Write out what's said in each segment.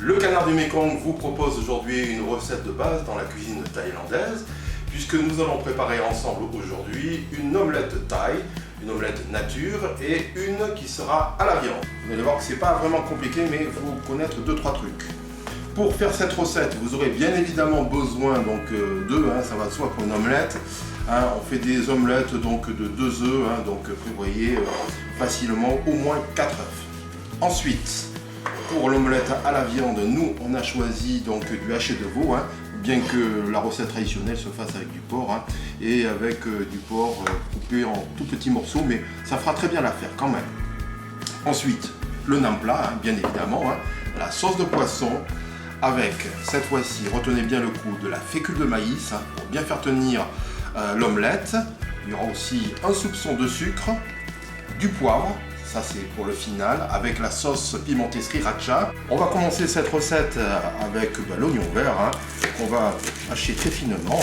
Le Canard du Mékong vous propose aujourd'hui une recette de base dans la cuisine thaïlandaise, puisque nous allons préparer ensemble aujourd'hui une omelette thaï, une omelette nature et une qui sera à la viande. Vous allez voir que c'est pas vraiment compliqué, mais il faut connaître 2-3 trucs. Pour faire cette recette, vous aurez bien évidemment besoin d'œufs, ça va de soi pour une omelette. On fait des omelettes donc de 2 œufs, donc prévoyez facilement au moins 4 œufs. Ensuite, pour l'omelette à la viande, nous on a choisi donc du haché de veau, bien que la recette traditionnelle se fasse avec du porc et avec du porc coupé en tout petits morceaux, mais ça fera très bien l'affaire quand même. Ensuite, le nam plat, bien évidemment, la sauce de poisson avec cette fois-ci, retenez bien le coup, de la fécule de maïs pour bien faire tenir l'omelette. Il y aura aussi un soupçon de sucre, du poivre. Ça c'est pour le final, avec la sauce pimentée sriracha. On va commencer cette recette avec l'oignon vert, qu'on va hacher très finement,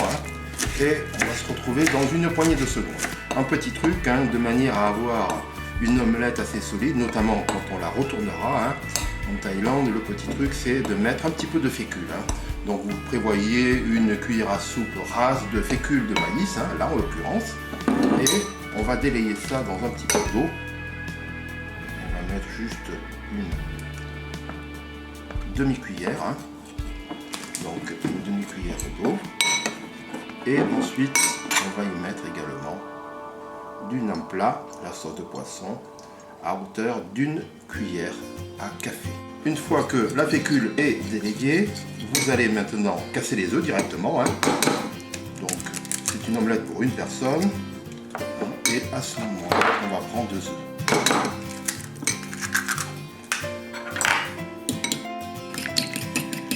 et on va se retrouver dans une poignée de secondes. Un petit truc, de manière à avoir une omelette assez solide, notamment quand on la retournera. En Thaïlande, le petit truc c'est de mettre un petit peu de fécule. Donc vous prévoyez une cuillère à soupe rase de fécule de maïs, là en l'occurrence, et on va délayer ça dans un petit peu d'eau. Mettre juste une demi-cuillère, donc une demi-cuillère d'eau, et ensuite on va y mettre également du nam plat, la sauce de poisson, à hauteur d'une cuillère à café. Une fois que la fécule est délayée, vous allez maintenant casser les œufs directement, donc c'est une omelette pour une personne, et à ce moment-là on va prendre 2 œufs.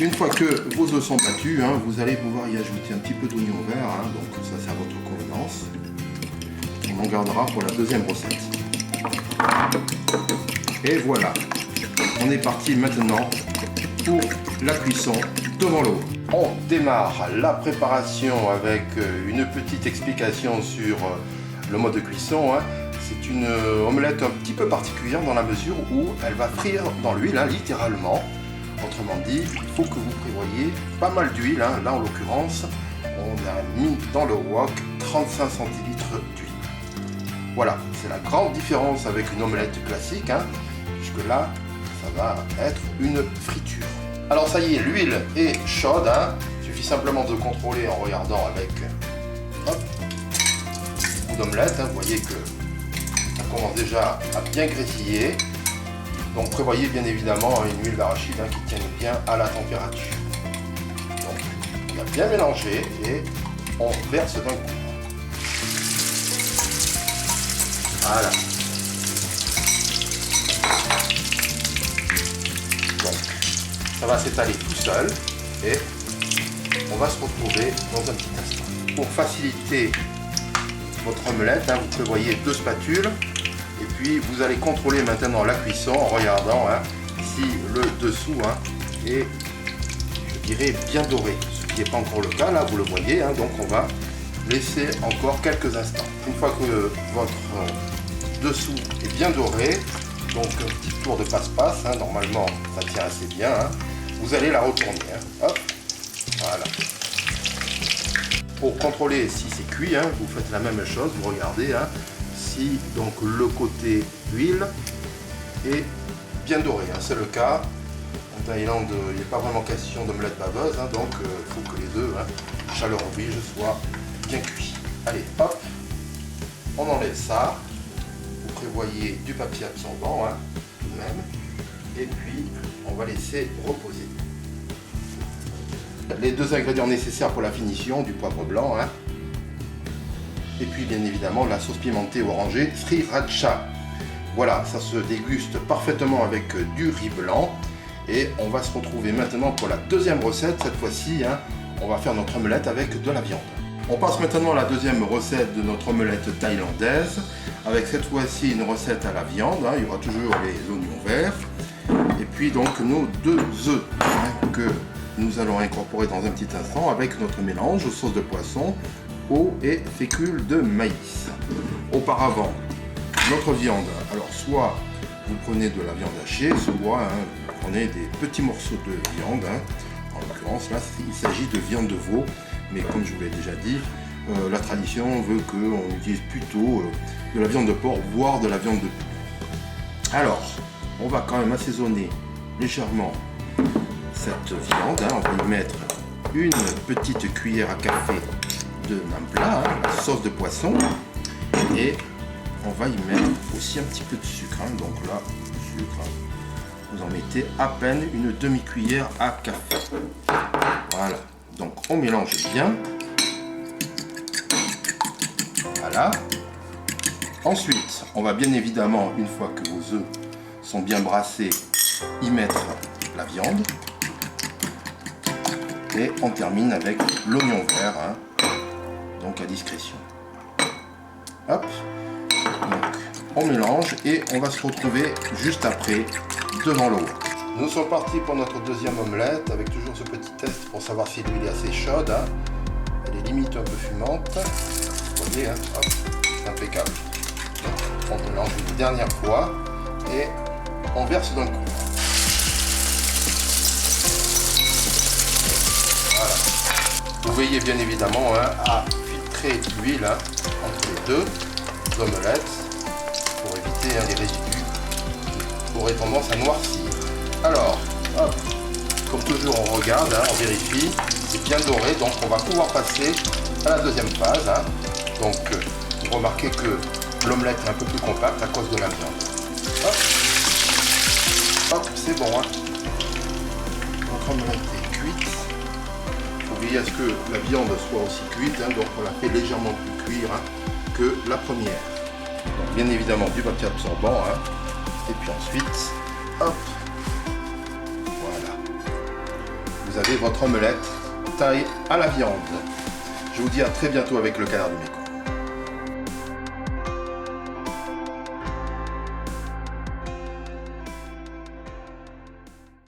Une fois que vos œufs sont battus, vous allez pouvoir y ajouter un petit peu d'oignon vert, donc ça c'est à votre convenance. On en gardera pour la deuxième recette. Et voilà, on est parti maintenant pour la cuisson devant l'eau. On démarre la préparation avec une petite explication sur le mode de cuisson. C'est une omelette un petit peu particulière dans la mesure où elle va frire dans l'huile, littéralement. Autrement dit, il faut que vous prévoyiez pas mal d'huile. Là, en l'occurrence, on a mis dans le wok 35 centilitres d'huile. Voilà, c'est la grande différence avec une omelette classique, puisque là, ça va être une friture. Alors ça y est, l'huile est chaude. Il suffit simplement de contrôler en regardant avec le bout d'omelette. Vous voyez que ça commence déjà à bien grésiller. Donc prévoyez bien évidemment une huile d'arachide qui tienne bien à la température. Donc on a bien mélangé et on verse d'un coup. Voilà. Donc ça va s'étaler tout seul et on va se retrouver dans un petit instant. Pour faciliter votre omelette, vous prévoyez 2 spatules. Et puis vous allez contrôler maintenant la cuisson en regardant si le dessous est, je dirais, bien doré. Ce qui n'est pas encore le cas, là vous le voyez, donc on va laisser encore quelques instants. Une fois que votre dessous est bien doré, donc un petit tour de passe-passe, normalement ça tient assez bien, vous allez la retourner. Hop, voilà. Pour contrôler si c'est cuit, vous faites la même chose, vous regardez, si donc le côté huile est bien doré, c'est le cas. En Thaïlande, il n'est pas vraiment question d'omelette baveuse, donc il faut que les œufs, chaleur oblige, soient bien cuits. Allez, hop, on enlève ça. Vous prévoyez du papier absorbant, tout de même, et puis on va laisser reposer. Les 2 ingrédients nécessaires pour la finition, du poivre blanc, et puis bien évidemment la sauce pimentée orangée sriracha. Voilà, ça se déguste parfaitement avec du riz blanc. Et on va se retrouver maintenant pour la deuxième recette. Cette fois-ci, on va faire notre omelette avec de la viande. On passe maintenant à la deuxième recette de notre omelette thaïlandaise, avec cette fois-ci une recette à la viande. Il y aura toujours les oignons verts. Et puis donc nos 2 œufs que nous allons incorporer dans un petit instant avec notre mélange sauce de poisson, eau et fécule de maïs. Auparavant, notre viande, alors soit vous prenez de la viande hachée, soit vous prenez des petits morceaux de viande. En l'occurrence, là, il s'agit de viande de veau, mais comme je vous l'ai déjà dit, la tradition veut qu'on utilise plutôt de la viande de porc, voire de la viande de poulet. Alors, on va quand même assaisonner légèrement cette viande. On va y mettre une petite cuillère à café de nambla, la sauce de poisson, et on va y mettre aussi un petit peu de sucre. Donc là, le sucre, vous en mettez à peine une demi-cuillère à café. Voilà, donc on mélange bien. Voilà. Ensuite, on va bien évidemment, une fois que vos œufs sont bien brassés, y mettre la viande. Et on termine avec l'oignon vert, donc à discrétion. Hop. Donc, on mélange et on va se retrouver juste après devant l'eau. Nous sommes partis pour notre deuxième omelette avec toujours ce petit test pour savoir si l'huile est assez chaude. Elle est limite un peu fumante. Vous voyez, hop, c'est impeccable. On mélange une dernière fois et on verse d'un coup. Voilà. Vous veillez bien évidemment à filtrer l'huile entre les deux omelettes pour éviter les résidus qui auraient tendance à noircir. Alors, hop, comme toujours on regarde, on vérifie, c'est bien doré, donc on va pouvoir passer à la deuxième phase. Donc vous remarquez que l'omelette est un peu plus compacte à cause de la viande. Hop, hop, c'est bon. Notre omelette est cuite. Il faut veiller à ce que la viande soit aussi cuite, donc on la fait légèrement plus cuire que la première. Donc bien évidemment du papier absorbant, et puis ensuite, hop, voilà. Vous avez votre omelette taille à la viande. Je vous dis à très bientôt avec le Canard du Méco.